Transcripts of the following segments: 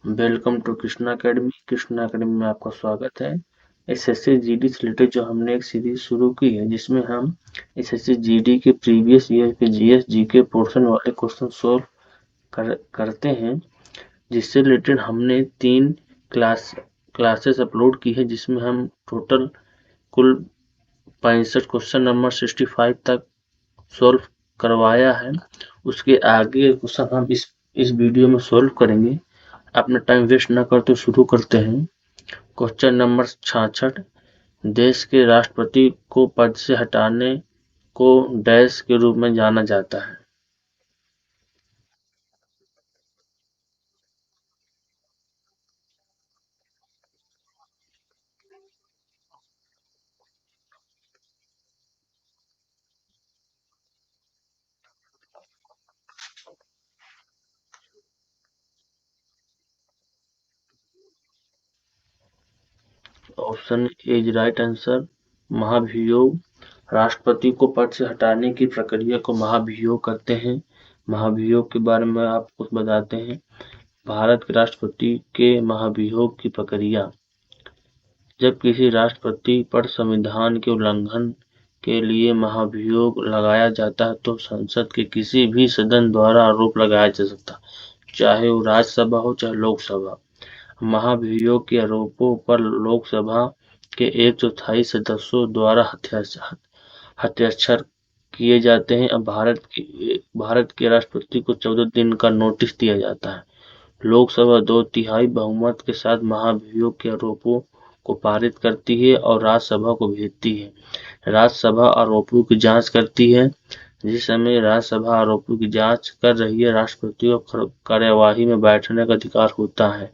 Welcome to Krishna Academy. Krishna Academy में आपका स्वागत है। एसएससी जीडी से रिलेटेड जो हमने एक सीरीज शुरू की है, जिसमें हम एसएससी जीडी के प्रीवियस ईयर के जीएस जीके पोर्शन वाले क्वेश्चन सोल्व करते हैं। जिससे रिलेटेड हमने 3 क्लासेस अपलोड की है, जिसमें हम टोटल कुल 65 क्वेश्चन नंबर 65 तक सोल्व करवाया है। उसके आगे क्वेश्चन हम इस वीडियो में सोल्व करेंगे। अपना टाइम वेस्ट न करते शुरू करते हैं। Question number 66। देश के राष्ट्रपति को पद से हटाने को डैश के रूप में जाना जाता है। Option A is right answer. महाभियोग। राष्ट्रपति को पद से हटाने की प्रक्रिया को महाभियोग कहते हैं। महाभियोग के बारे में आपको बताते हैं। भारत के राष्ट्रपति के महाभियोग की प्रक्रिया: जब किसी राष्ट्रपति पर संविधान के उल्लंघन के लिए महाभियोग लगाया जाता है तो संसद के किसी भी सदन द्वारा आरोप लगाया जा सकता है, चाहे वो राज्यसभा हो चाहे लोकसभा। महाभियोग के आरोपों पर लोकसभा के 1/4 सदस्यों द्वारा हस्ताक्षर किए जाते हैं। अब भारत के राष्ट्रपति को 14 दिन का नोटिस दिया जाता है। लोकसभा 2/3 बहुमत के साथ महाभियोग के आरोपों को पारित करती है और राज्यसभा को भेजती है। राज्यसभा आरोपों की जांच करती है। जिस समय राज्यसभा आरोपों की जांच कर रही है, राष्ट्रपति को कार्यवाही में बैठने का अधिकार होता है।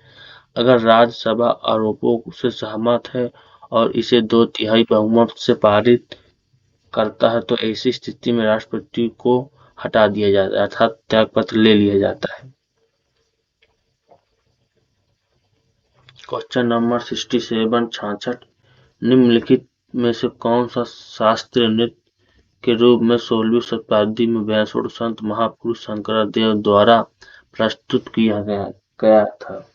अगर राज्यसभा आरोपों से सहमत है और इसे 2/3 बहुमत से पारित करता है तो ऐसी स्थिति में राष्ट्रपति को हटा दिया जाता है, अर्थात त्यागपत्र ले लिया जाता है। Question number 67 66। निम्नलिखित में से कौन सा शास्त्रीय नृत्य के रूप में 16वीं शताब्दी में वैष्णव संत महापुरुष शंकरदेव द्वारा प्रस्तुत किया गया था?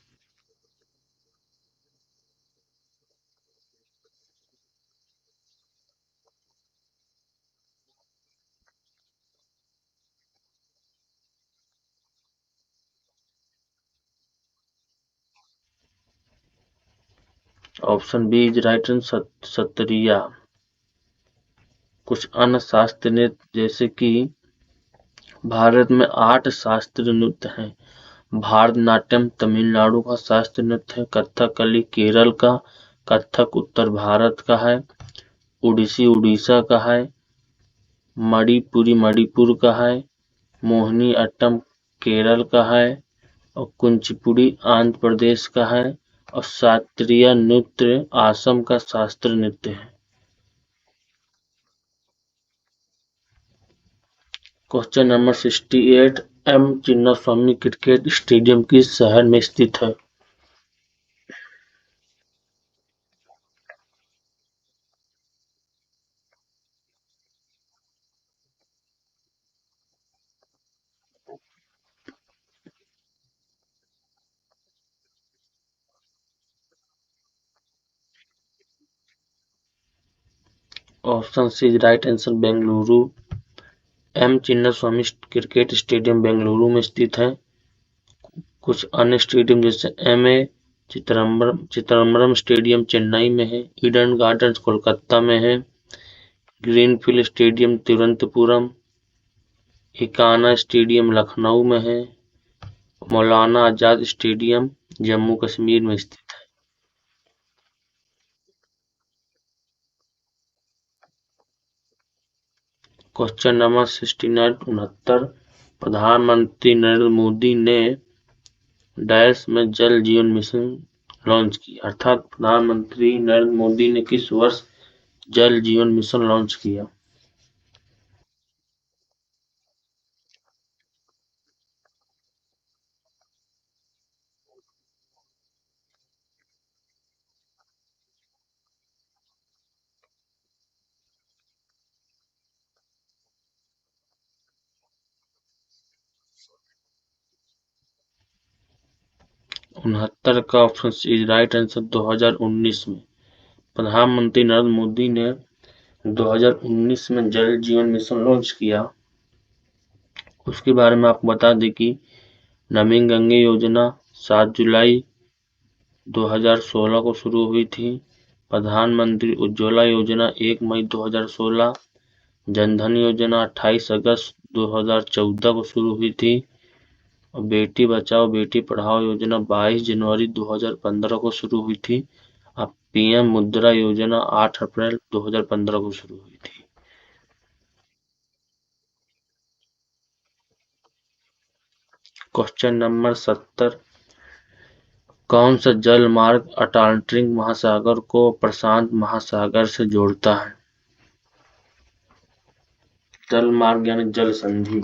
Option B is right answer, Sattriya. कुछ अन्य शास्त्रीय नृत्य जैसे कि भारत में 8 शास्त्रीय नृत्य हैं। भारतनाट्यम तमिलनाडु का शास्त्रीय नृत्य है। कथकली केरल का, कथक उत्तर भारत का है, ओडिसी उड़ीसा का है, मणिपुरी मणिपुर का है, मोहिनी अट्टम केरल का है और कुचिपुड़ी आंध्र प्रदेश का है और शास्त्रीय नृत्य असम का शास्त्रीय नृत्य है। Question number 68। M Chinnaswamy cricket stadium किस शहर में स्थित है? Option C is right answer, Bengaluru. M Chinnaswamy cricket stadium Bengaluru में स्थित है। कुछ अन्य स्टेडियम जैसे M A Chidambaram stadium Chennai में है, ईडन गार्डन्स कोलकाता में है, Greenfield stadium Thiruvananthapuram, Ekana stadium Lucknow में है, मौलाना आजाद स्टेडियम जम्मू कश्मीर में स्थित है। क्वेश्चन नंबर 69 प्रधानमंत्री नरेंद्र मोदी ने डैश में जल जीवन मिशन लॉन्च की, अर्थात प्रधानमंत्री नरेंद्र मोदी ने किस वर्ष जल जीवन मिशन लॉन्च किया? 69 का ऑप्शन इज राइट आंसर। 2019 में प्रधानमंत्री नरेंद्र मोदी ने 2019 में जल जीवन मिशन लॉन्च किया। उसके बारे में आपको बता दें कि नमामि गंगे योजना 7 जुलाई 2016 को शुरू हुई थी। प्रधानमंत्री उज्ज्वला योजना 1 मई 2016, जनधन योजना 28 अगस्त 2014 को शुरू हुई थी और बेटी बचाओ बेटी पढ़ाओ योजना 22 जनवरी 2015 को शुरू हुई थी। अब पीएम मुद्रा योजना 8 अप्रैल 2015 को शुरू हुई थी। क्वेश्चन नंबर 70, कौन सा जल मार्ग अटलांटिक महासागर को प्रशांत महासागर से जोड़ता है? जल मार्ग यानी जल संधि।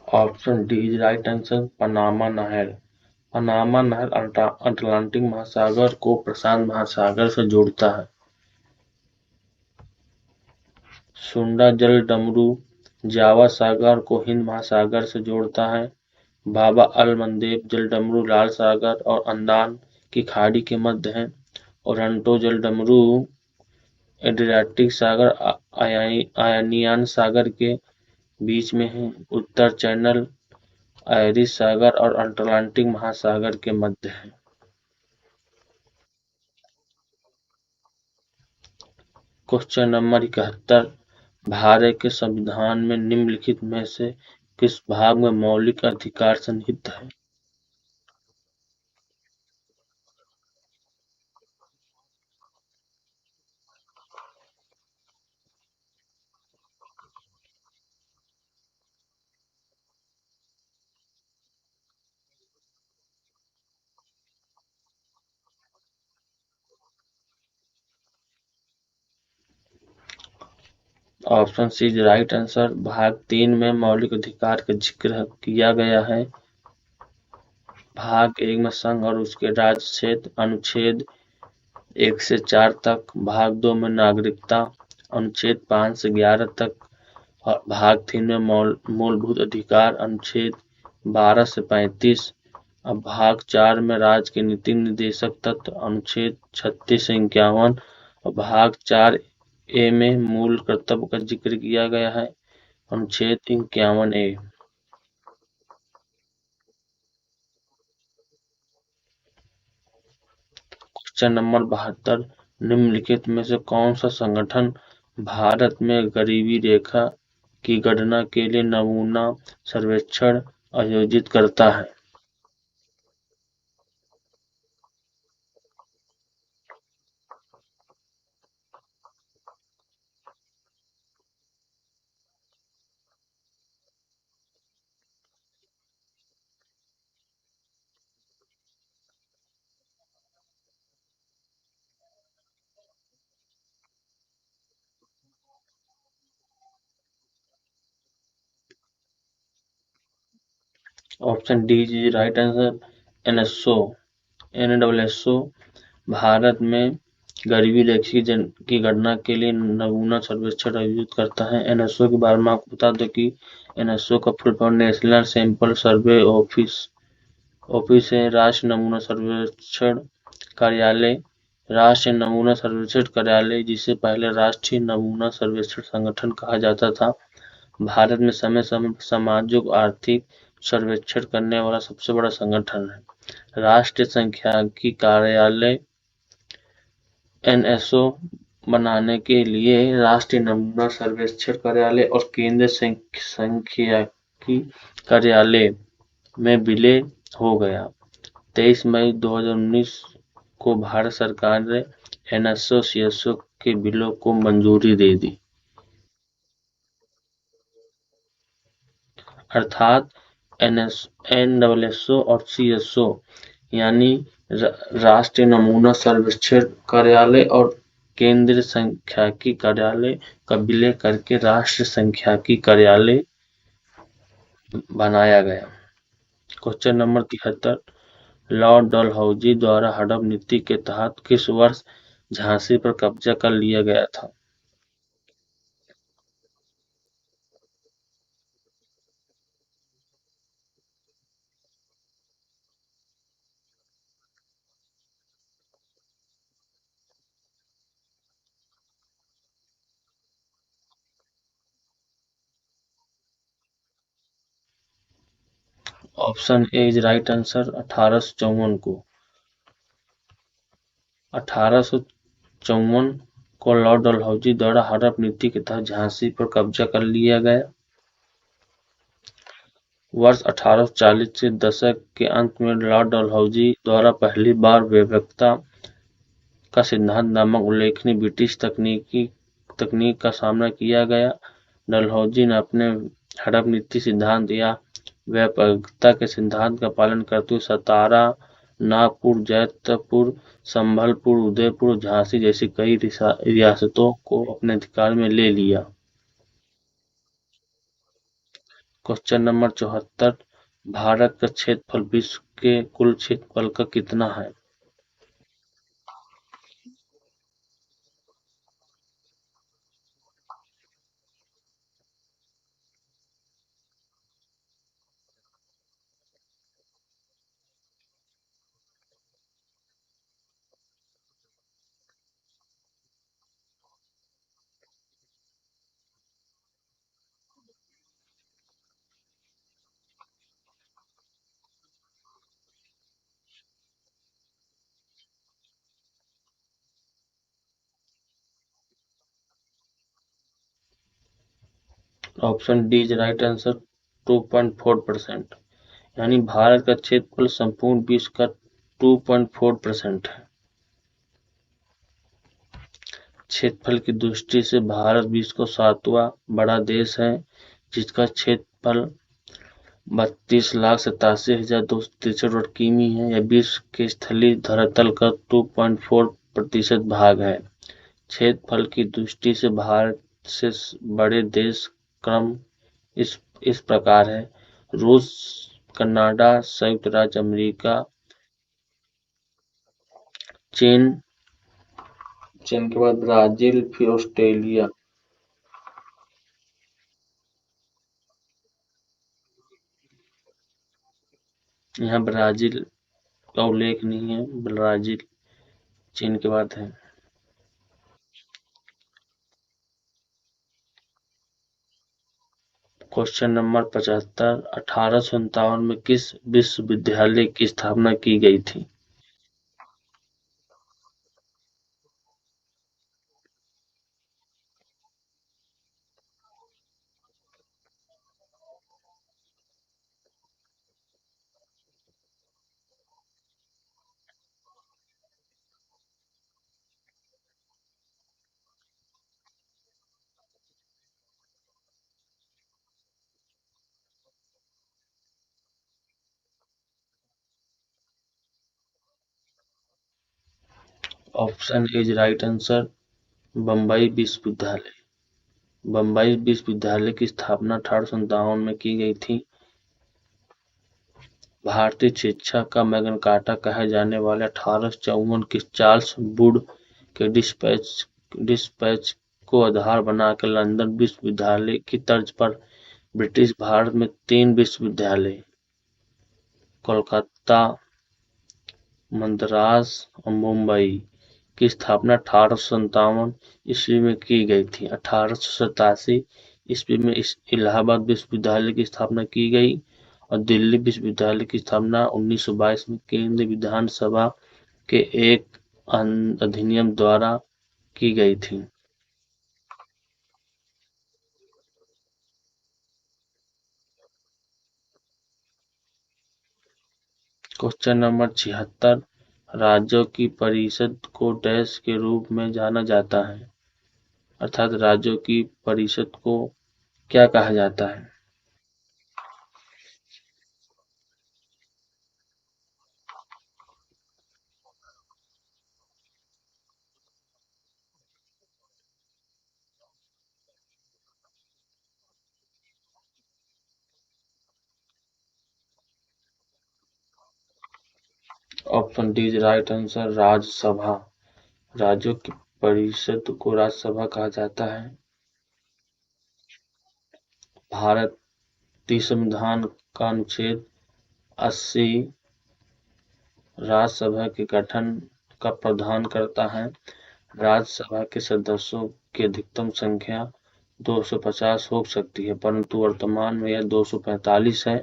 Option D is right answer. Panama नहर। पनामा नहर अटलांटिक महासागर को प्रशांत महासागर से जोड़ता है। सुंडा जल डमरू जावा सागर को हिंद महासागर से जोड़ता है। बाबा अल मंदेब जल डमरू लाल सागर और अंडमान की खाड़ी के मध्य है। ओरंटो जल डमरू एड्रियाटिक सागर आयनियन सागर के बीच में है। उत्तर चैनल आयरिश सागर और अटलांटिक महासागर के मध्य है। क्वेश्चन नंबर 71, भारत के संविधान में निम्नलिखित में से किस भाग में मौलिक अधिकार सन्निहित है? Option C is right answer. भाग 3 में मौलिक अधिकार का जिक्र किया गया है। भाग 1 में संघ और उसके राज्य क्षेत्र अनुच्छेद 1 से 4 तक। भाग 2 में नागरिकता अनुच्छेद 5 से 11 तक और भाग 3 में मूलभूत अधिकार अनुच्छेद 12 से 35। अब भाग 4 में राज्य के नीति निर्देशक तत्व अनुच्छेद 36 से 51 और भाग 4 ए में मूल कर्तव्य का जिक्र किया गया है अनुच्छेद 51 ए। क्वेश्चन नंबर 72, निम्नलिखित में से कौन सा संगठन भारत में गरीबी रेखा की गणना के लिए नमूना सर्वेक्षण आयोजित करता है? Option D is right answer. NSO NWSO Bharat में गरीबी रेखा की गणना के लिए नमूना सर्वेक्षण आयोजित करता है। एनएसओ के बारे में आपको बता दें कि एनएसओ का full form national sample survey office है। राष्ट्रीय नमूना सर्वेक्षण कार्यालय राष्ट्रीय नमूना सर्वेक्षण कार्यालय, जिसे पहले राष्ट्रीय नमूना सर्वेक्षण संगठन कहा जाता था, भारत में समय समय पर सामाजिक और आर्थिक सर्वेक्षण करने वाला सबसे बड़ा संगठन है। राष्ट्रीय सांख्यिकी कार्यालय एनएसओ बनाने के लिए राष्ट्रीय नमूना सर्वेक्षण कार्यालय और केंद्रीय सांख्यिकी कार्यालय में विलय हो गया। 23 मई 2019 को भारत सरकार ने एनएसओ सीएसओ के विलय को मंजूरी दे दी। अर्थात एनडब्ल्यूएसओ और सीएसओ यानी राष्ट्रीय नमूना सर्वेक्षण कार्यालय और केंद्रीय सांख्यिकी कार्यालय का विलय करके राष्ट्रीय सांख्यिकी कार्यालय बनाया गया। क्वेश्चन नंबर 73, लॉर्ड डलहौजी द्वारा हड़प नीति के तहत किस वर्ष झांसी पर कब्जा कर लिया गया था? Option A is right answer, 1854 को। 1854 को लॉर्ड डलहौजी द्वारा हड़प नीति के तहत झांसी पर कब्जा कर लिया गया। वर्ष 1840 के दशक के अंत में लॉर्ड डलहौजी द्वारा पहली बार वैयक्तिकता का सिद्धांत नामक उल्लेखनीय ब्रिटिश तकनीक का सामना किया गया। डलहौजी ने अपने हड़प नीति सिद्धांत या व्यापकता के सिद्धांत का पालन करते हुए सतारा, नागपुर, जैतपुर, संभलपुर, उदयपुर, झांसी जैसी कई रियासतों को अपने अधिकार में ले लिया। क्वेश्चन नंबर 74, भारत का क्षेत्रफल विश्व के कुल क्षेत्रफल का कितना है? Option D is right answer, 2.4%। यानी भारत का क्षेत्रफल संपूर्ण विश्व का 2.4% है। क्षेत्रफल की दृष्टि से भारत विश्व का 7वां बड़ा देश है, जिसका क्षेत्रफल 32,87,263 वर्ग किमी है। यह विश्व के स्थलीय धरातल का 2.4% भाग है। क्षेत्रफल की दृष्टि से भारत से बड़े देश क्रम इस प्रकार है: रूस, कनाडा, संयुक्त राज्य अमेरिका, चीन, चीन के बाद ब्राजील, फिर ऑस्ट्रेलिया। यहाँ ब्राजील का उल्लेख नहीं है, ब्राजील चीन के बाद है। क्वेश्चन नंबर 75, 1857 में किस विश्वविद्यालय की स्थापना की गई थी? Option is right answer, Bombay विश्वविद्यालय। बम्बई विश्वविद्यालय की स्थापना 1857 में की गई थी। भारतीय शिक्षा का मैग्ना कार्टा कहे जाने वाले 1854 के चार्ल्स वुड के डिस्पैच को आधार बनाकर लंदन विश्वविद्यालय की तर्ज पर ब्रिटिश भारत में 3 विश्वविद्यालय, कोलकाता, मद्रास और मुंबई की स्थापना 1857 ईस्वी में की गई थी। 1887 ईस्वी में इलाहाबाद विश्वविद्यालय की स्थापना की गई और दिल्ली विश्वविद्यालय की स्थापना 1922 में केंद्रीय विधानसभा के एक अधिनियम द्वारा की गई थी। क्वेश्चन नंबर 76, राज्यों की परिषद को डैश के रूप में जाना जाता है? अर्थात राज्यों की परिषद को क्या कहा जाता है? Option D is right answer, Rajya Sabha. राज्यों की परिषद को राज्यसभा कहा जाता है। भारतीय संविधान का अनुच्छेद 80 राज्यसभा के गठन का प्रावधान करता है। राज्यसभा के सदस्यों की अधिकतम संख्या 250 हो सकती है, परंतु वर्तमान में यह 245 है।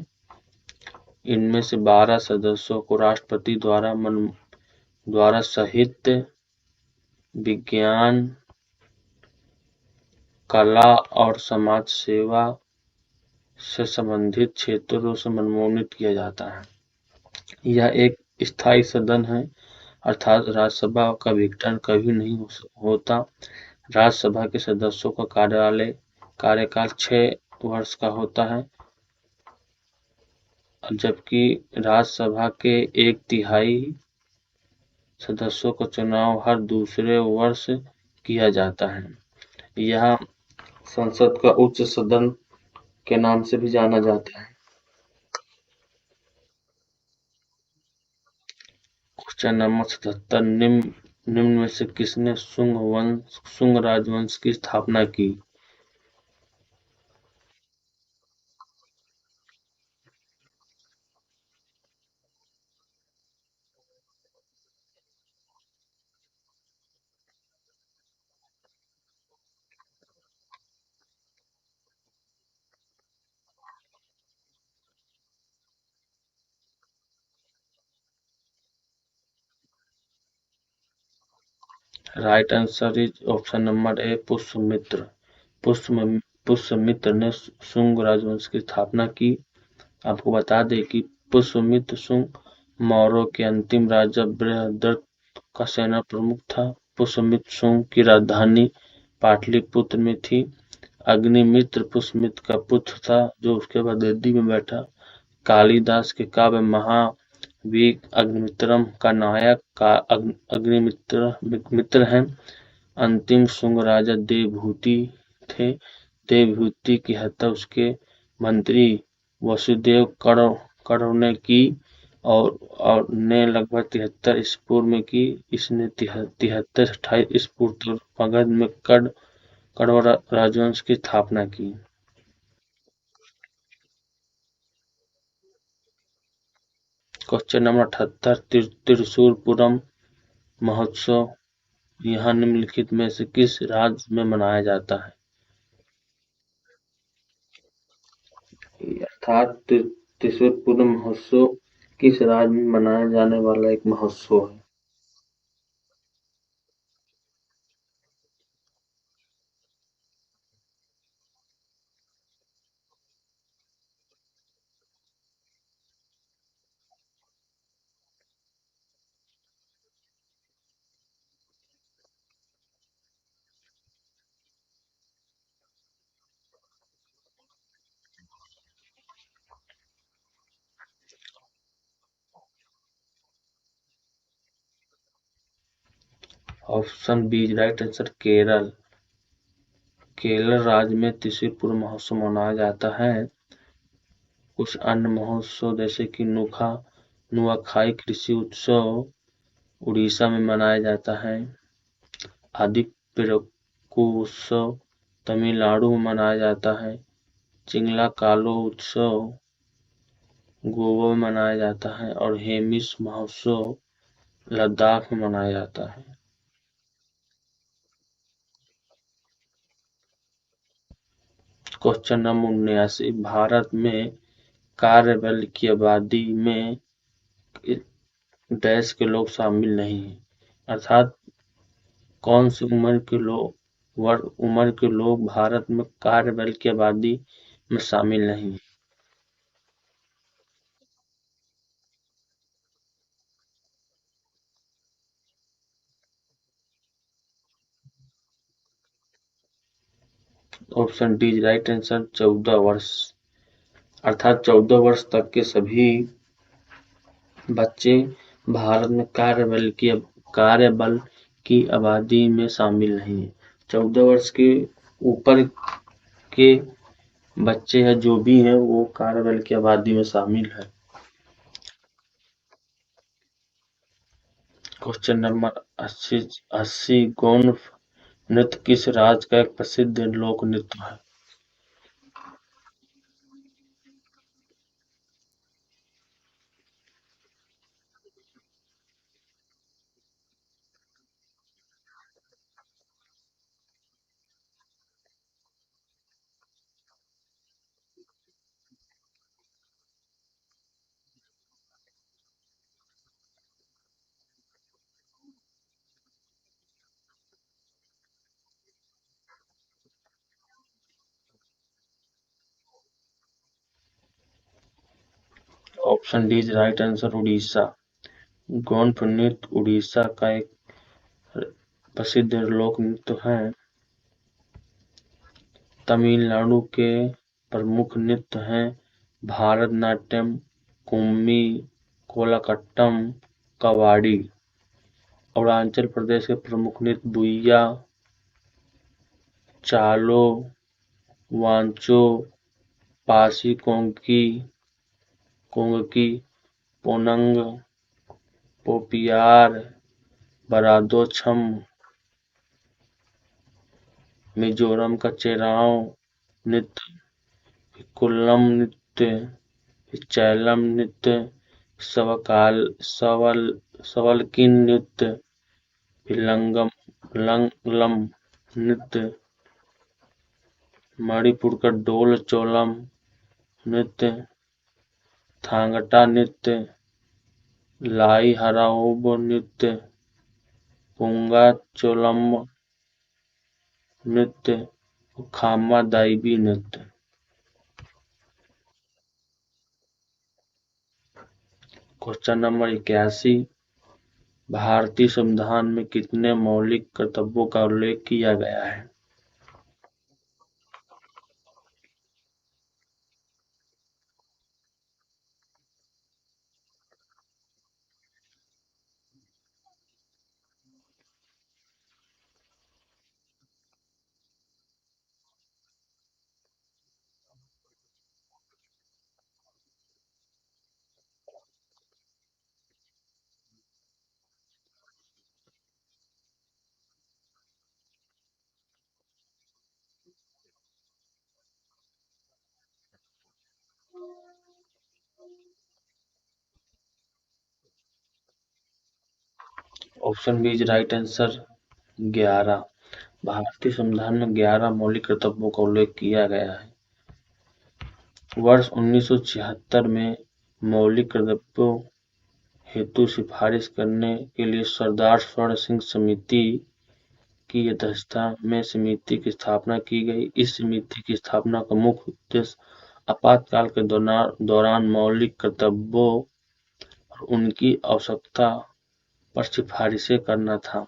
इनमें से 12 सदस्यों को राष्ट्रपति द्वारा साहित्य, विज्ञान, कला और समाज सेवा से संबंधित क्षेत्रों से मनमोनित किया जाता है। यह एक स्थायी सदन है, अर्थात राज्यसभा का विघटन कभी नहीं होता। राज्यसभा के सदस्यों का कार्यकाल 6 वर्ष का होता है, जबकि राज्यसभा के 1/3 सदस्यों का चुनाव हर दूसरे वर्ष किया जाता है। यह संसद का उच्च सदन के नाम से भी जाना जाता है। क्वेश्चन नंबर 77, निम्न में से किसने शुंग राजवंश की स्थापना की? Right answer is option number A, Pushyamitra. Pushyamitra ने शुंग राजवंश की स्थापना की। आपको बता दें कि पुष्यमित्र शुंग मौर्यों के अंतिम राजा बृहद्रथ का सेना प्रमुख था। पुष्यमित्र शुंग की राजधानी पाटलिपुत्र में थी। अग्निमित्र पुष्यमित्र का पुत्र था, जो उसके बाद गद्दी में बैठा। कालिदास के काव्य महावीर अग्निमित्रम का नायक का अग्निमित्र हैं। अंतिम शुंग राजा देवहूति थे। देवहूति की हत्या उसके मंत्री वसुदेव कर्ण ने की और ने लगभग 73 ईस्वी पूर्व में की। इसने 73-28 ईस्वी पूर्व तक मगध में कण्व राजवंश की स्थापना की। क्वेश्चन नंबर 78, त्रिशूरपुरम महोत्सव यहाँ निम्नलिखित में से किस राज्य में मनाया जाता है? अर्थात त्रिशूरपुरम महोत्सव किस राज्य में मनाया जाने वाला एक महोत्सव है? Option B right answer, Kerala. Kerala राज्य में त्रिशूरपुर महोत्सव मनाया जाता है। कुछ अन्य महोत्सव जैसे कि नुआखाई कृषि उत्सव उड़ीसा में मनाया जाता है। आदिपेरुक्कू उत्सव तमिलनाडु में मनाया जाता है। चिंगलाकालो उत्सव गोवा में मनाया जाता है और हेमिस महोत्सव लद्दाख में मनाया जाता है। क्वेश्चन नंबर 79, भारत में कार्यबल की आबादी में डैश के लोग शामिल नहीं हैं, अर्थात कौन सी उम्र के लोग भारत में कार्यबल की आबादी में शामिल नहीं हैं? ऑप्शन डी राइट आंसर, 14 वर्ष। अर्थात 14 वर्ष तक के सभी बच्चे भारत में कार्यबल की आबादी में शामिल नहीं है। 14 वर्ष के ऊपर के बच्चे हैं जो भी हैं वो कार्यबल की आबादी में शामिल है। क्वेश्चन नंबर 80 गोंड नृत्य किस राज्य का एक प्रसिद्ध लोक नृत्य है? Option D is right answer, Orissa. Gond नृत्य उड़ीसा का एक प्रसिद्ध लोक नृत्य है। तमिलनाडु के प्रमुख नृत्य हैं भरतनाट्यम, कुम्मी, कोलाटम, कव्वाली। अरुणाचल प्रदेश के प्रमुख नृत्य बुइया, चालो, वांचो, पासी कोंगकी, पोनंग, पोपियार, बरादो-छम। मिजोरम का चेराव नृत्य, कुल्लम नृत्य, चैलम नृत्य, सवलकिन नृत्य, लंगलम नृत्य। मणिपुर का डोल चोलम नृत्य, थांगटा नृत्य, लाई हराओब नृत्य, पुंगा चोलम नृत्य, खामा दाइबी नृत्य। क्वेश्चन नंबर 81 भारतीय संविधान में कितने मौलिक कर्तव्यों का उल्लेख किया गया है? Option B is right answer, 11। भारतीय संविधान में 11 मौलिक कर्तव्यों का उल्लेख किया गया है। वर्ष 1976 में मौलिक कर्तव्यों हेतु सिफारिश करने के लिए सरदार स्वर्ण सिंह समिति की अध्यक्षता में समिति की स्थापना की गई। इस समिति की स्थापना का मुख्य उद्देश्य आपातकाल के दौरान मौलिक कर्तव्यों और उनकी आवश्यकता पर सिफारिशें करना था।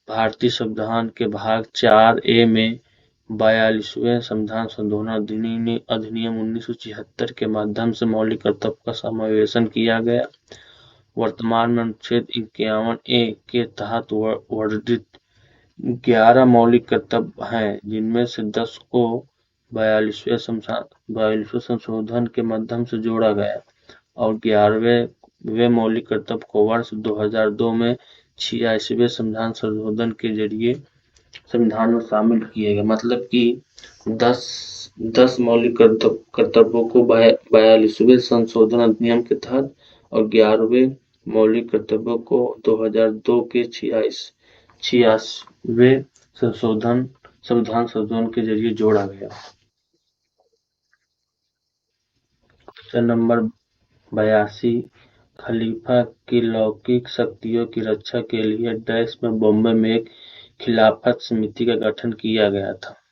भारतीय संविधान के भाग 4 ए में 42वें संविधान संशोधन अधिनियम 1976 के माध्यम से मौलिक कर्तव्य का समावेशन किया गया। वर्तमान में अनुच्छेद 51 ए के तहत वर्णित 11 मौलिक कर्तव्य हैं, जिनमें से 10 को 42वें संशोधन के माध्यम से जोड़ा गया और 11वें मौलिक कर्तव्य को वर्ष 2002 में 86वें संविधान संशोधन के जरिए संविधान में शामिल किए गए। मतलब कि 10 मौलिक कर्तव्यों को 42वें संशोधन अधिनियम के तहत और 11वें मौलिक कर्तव्यों को 2002 के 86वें संविधान संशोधन के जरिए जोड़ा गया। क्वेश्चन नंबर 82 खलीफा की लौकिक शक्तियों की रक्षा के लिए डैश में बॉम्बे में एक खिलाफत समिति का गठन किया गया था।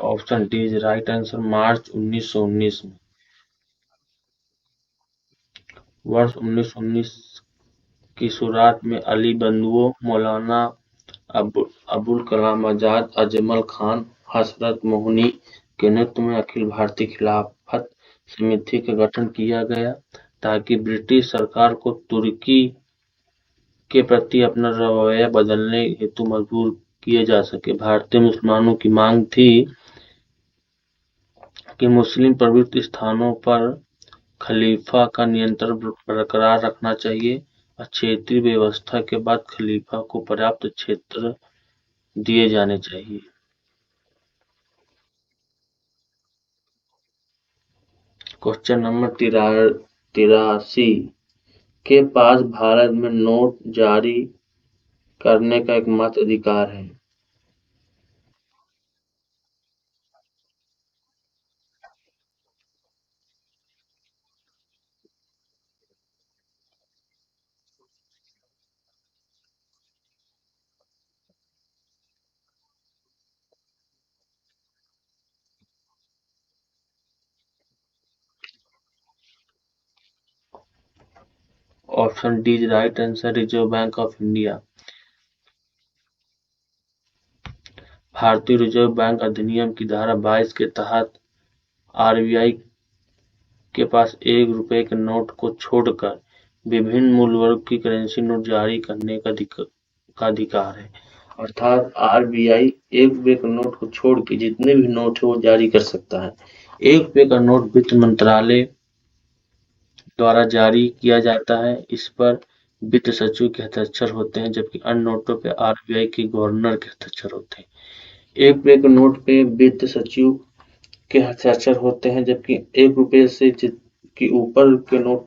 Option D is right answer, March 1919 में। वर्ष 1919 की शुरुआत में अली बंधुओं, मौलाना अबुल कलाम आजाद, अजमल खान, हजरत मोहनी के नेतृत्व में अखिल भारतीय खिलाफत समिति का गठन किया गया ताकि ब्रिटिश सरकार को तुर्की के प्रति अपना रवैया बदलने हेतु मजबूर किया जा सके। भारतीय मुसलमानों की मांग थी कि मुस्लिम प्रभुत्व स्थानों पर खलीफा का नियंत्रण बरकरार रखना चाहिए और क्षेत्रीय व्यवस्था के बाद खलीफा को पर्याप्त क्षेत्र दिए जाने चाहिए। क्वेश्चन नंबर 83 के पास भारत में नोट जारी करने का एकमात्र अधिकार है। Option D is right answer. Reserve bank of India. भारतीय रिजर्व बैंक अधिनियम की धारा 22 के तहत आरबीआई के पास ₹1 के नोट को छोड़कर विभिन्न मूल्य वर्ग की करेंसी नोट जारी करने का अधिकार है। अर्थात आरबीआई ₹1 के नोट को छोड़ के जितने भी नोट है वो जारी कर सकता है। ₹1 का नोट वित्त मंत्रालय द्वारा जारी किया जाता है। इस पर वित्त सचिव के हस्ताक्षर होते हैं, जबकि अन्य नोटों पर आरबीआई के गवर्नर के हस्ताक्षर होते हैं। ₹1 के नोट पे वित्त सचिव के हस्ताक्षर होते हैं, जबकि ₹1 से के ऊपर के नोट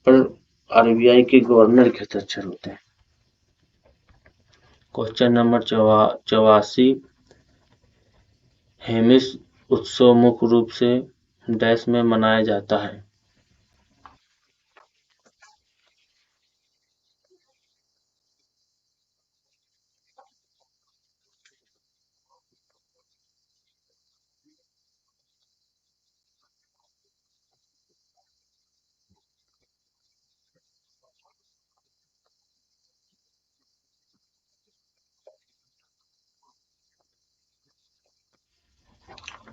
पर आरबीआई के गवर्नर के हस्ताक्षर होते हैं। क्वेश्चन नंबर 84 हेमिस उत्सव मुख्य रूप से डैश में मनाया जाता है।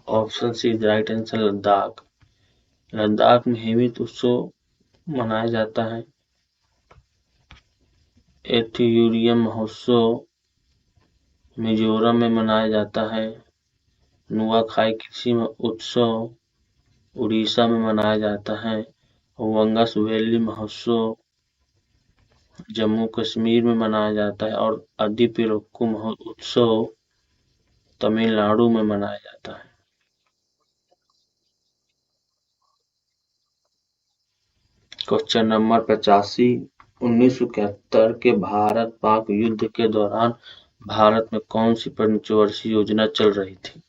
Option C is right answer. Ladakh. Ladakh में हेमिस उत्सव मनाया जाता है। एथियूरियम महोत्सव मिजोरम में मनाया जाता है। नुआखाई कृषि उत्सव उड़ीसा में मनाया जाता है। वंगस वैली महोत्सव जम्मू कश्मीर में मनाया जाता है और अदिपिरक्कु उत्सव तमिलनाडु में मनाया जाता है। क्वेश्चन नंबर 85 1971 के भारत पाक युद्ध के दौरान भारत में कौन सी पंचवर्षीय योजना चल रही थी।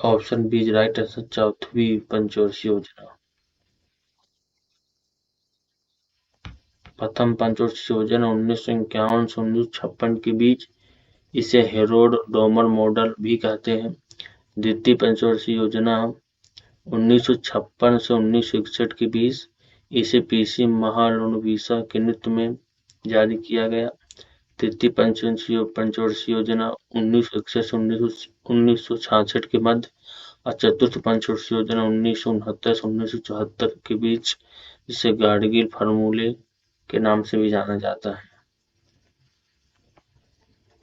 Option B is right answer. चौथी पंचवर्षीय योजना। प्रथम पंचवर्षीय योजना 1951 से 1956 के बीच, इसे हेरोल्ड डोमर मॉडल भी कहते हैं। द्वितीय पंचवर्षीय योजना 1956 से 1961 के बीच, इसे पीसी महालनोबिस के नेतृत्व में जारी किया गया। तृतीय पंचवर्षीय योजना 1961 से 1966 के मध्य और चतुर्थ पंचवर्षीय योजना 1969 से 1974 के बीच, जिसे गाडगिल फार्मूले के नाम से भी जाना जाता है।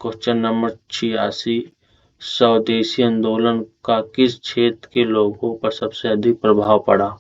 क्वेश्चन नंबर 86 स्वदेशी आंदोलन का किस क्षेत्र के लोगों पर सबसे अधिक प्रभाव पड़ा।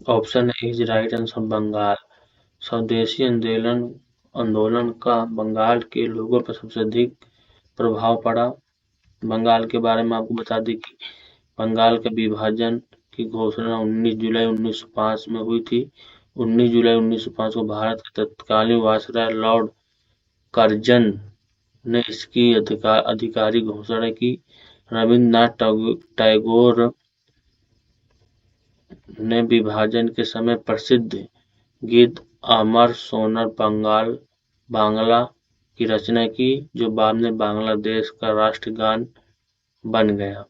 Option A is right answer Bengal. Swadeshi आंदोलन आंदोलन का बंगाल के लोगों पर सबसे अधिक प्रभाव पड़ा। बंगाल के बारे में आपको बता दें कि बंगाल के विभाजन की घोषणा 19 जुलाई 1905 में हुई थी। 19 जुलाई 1905 को भारत के तत्कालीन वायसराय लॉर्ड कर्जन ने इसकी आधिकारिक घोषणा की। रविन्द्रनाथ टैगोर ने विभाजन के समय प्रसिद्ध गीत अमर सोनर बांग्ला की रचना की, जो बाद में बांग्लादेश का राष्ट्रगान बन गया।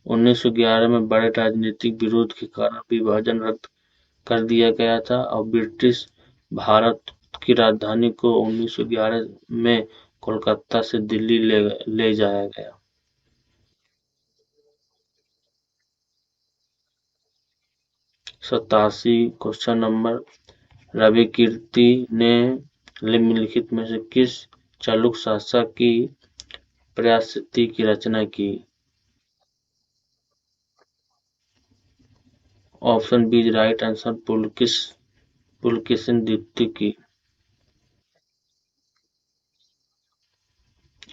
1911 में बड़े राजनीतिक विरोध के कारण विभाजन रद्द कर दिया गया था और ब्रिटिश भारत की राजधानी को 1911 में कोलकाता से दिल्ली ले जाया गया। 87 क्वेश्चन नंबर, रविकीर्ति ने निम्नलिखित में से किस चालुक्य शासक की पराशक्ति की रचना की? Option B is right answer Pulakeshin द्वितीय की।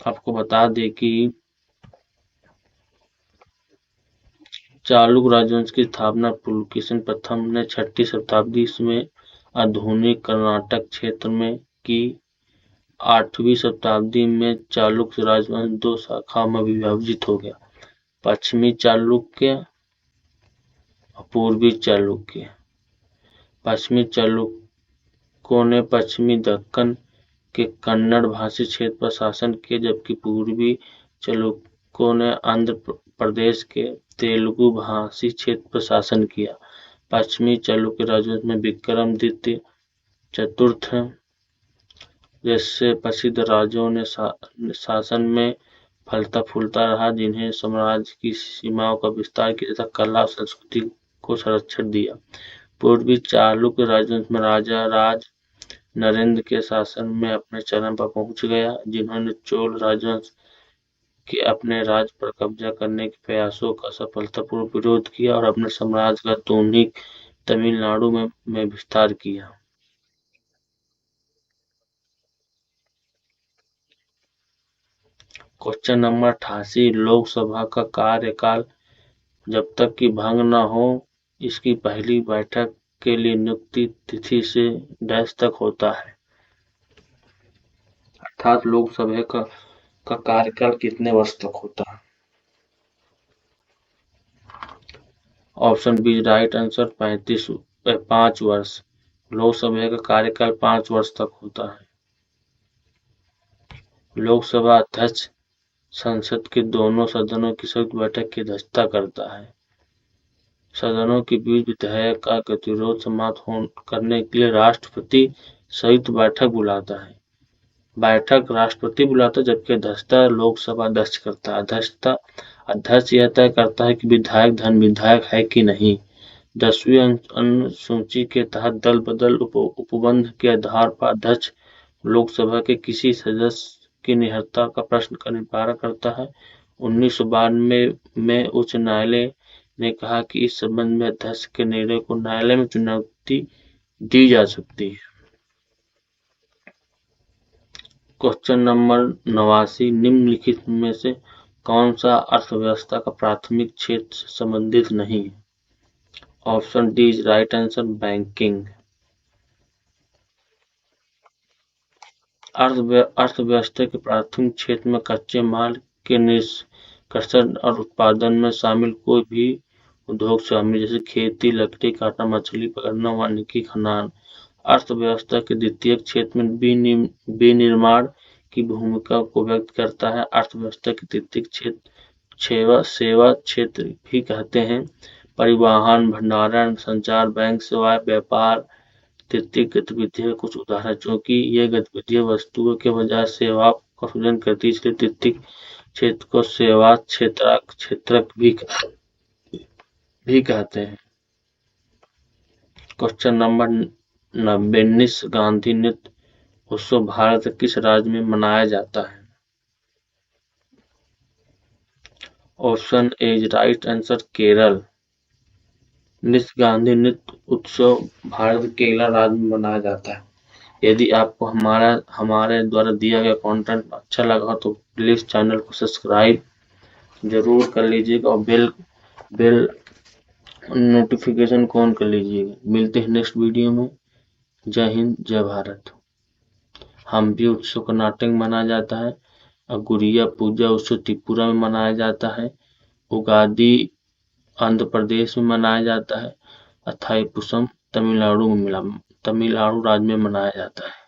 आपको बता दें कि चालुक्य राजवंश की स्थापना पुलकेशिन प्रथम ने 6ठी शताब्दी में आधुनिक कर्नाटक क्षेत्र में की। 8वीं शताब्दी में चालुक्य राजवंश दो शाखाओं में विभाजित हो गया, पश्चिमी चालुक्य और पूर्वी चालुक्य। पश्चिमी चालुक्यों ने पश्चिमी दक्कन के कन्नड़ भाषी क्षेत्र पर शासन किया, जबकि पूर्वी चालुक्यों ने आंध्र प्रदेश के तेलुगु भाषी क्षेत्र पर शासन किया। पश्चिमी चालुक्य राजवंश में विक्रमादित्य चतुर्थ जैसे प्रसिद्ध राजाओं ने शासन में फलता फूलता रहा, जिन्हें साम्राज्य की सीमाओं का विस्तार किया तथा कला और संस्कृति को संरक्षण दिया। पूर्वी चालुक्य राजवंश में राजा राज नरेंद्र के शासन में अपने चरम पर पहुंच गया, जिन्होंने चोल राजवंश के अपने राज्य पर कब्जा करने के प्रयासों का सफलतापूर्वक विरोध किया और अपने साम्राज्य का तूनिक तमिलनाडु में विस्तार किया। क्वेश्चन नंबर 88, लोकसभा का कार्यकाल जब तक कि भंग न हो इसकी पहली बैठक के लिए नियुक्ति तिथि से डैश तक होता है, अर्थात लोकसभा का कार्यकाल कितने वर्ष तक होता है? ऑप्शन बी राइट आंसर 5 वर्ष। लोकसभा का कार्यकाल 5 वर्ष तक होता है। लोकसभा अध्यक्ष संसद के दोनों सदनों की संयुक्त बैठक की अध्यक्षता करता है। सदनों के बीच विधेयक का गतिरोध समाप्त करने के लिए राष्ट्रपति संयुक्त बैठक बुलाता है। बैठक राष्ट्रपति बुलाता है, जबकि अध्यक्षता लोकसभा अध्यक्ष करता है। अध्यक्ष यह तय करता है कि विधायक धन विधायक है कि नहीं। 10वीं अनुसूची के तहत दल बदल उपबंध के आधार पर अध्यक्ष लोकसभा के किसी सदस्य की निहत्था का प्रश्न का निपटारा करता है। 1992 में उच्च न्यायालय ने कहा कि इस संबंध में अध्यक्ष के निर्णय को न्यायालय में चुनौती दी जा सकती है। क्वेश्चन नंबर 89, निम्नलिखित में से कौन सा अर्थव्यवस्था का प्राथमिक क्षेत्र से संबंधित नहीं है? Option D is right answer banking. अर्थव्यवस्था के प्राथमिक क्षेत्र में कच्चे माल के निष्कर्षण और उत्पादन में शामिल कोई भी उद्योग शामिल, जैसे खेती, लकड़ी काटना, मछली पकड़ना, वानिकी, खनन। अर्थव्यवस्था के द्वितीय क्षेत्र में विनिर्माण की भूमिका को व्यक्त करता है। अर्थव्यवस्था के तृतीय क्षेत्र सेवा क्षेत्र भी कहते हैं। परिवहन, भंडारण, संचार, बैंक सेवाएं, व्यापार तृतीय गतिविधियों के कुछ उदाहरण, चूंकि ये गतिविधियां वस्तुओं के बजाय सेवा का सृजन करती है, इसलिए तृतीय क्षेत्र को सेवा क्षेत्रक भी कहते हैं। क्वेश्चन नंबर 19, गांधी नृत्य उत्सव भारत के किस राज्य में मनाया जाता है? Option A is right answer Kerala. निश गांधी नृत्य उत्सव भारत के केरला राज्य में मनाया जाता है। यदि आपको हमारे द्वारा दिया गया कंटेंट अच्छा लगा तो प्लीज चैनल को सब्सक्राइब जरूर कर लीजिएगा और बेल नोटिफिकेशन को ऑन कर लीजिएगा। मिलते हैं नेक्स्ट वीडियो में। जय हिंद, जय भारत। हम्पी उत्सव कर्नाटक में मनाया जाता है और गुड़िया पूजा उत्सव त्रिपुरा में मनाया जाता है। उगादि आंध्र प्रदेश में मनाया जाता है। थाईपुसम तमिलनाडु राज्य में मनाया जाता है।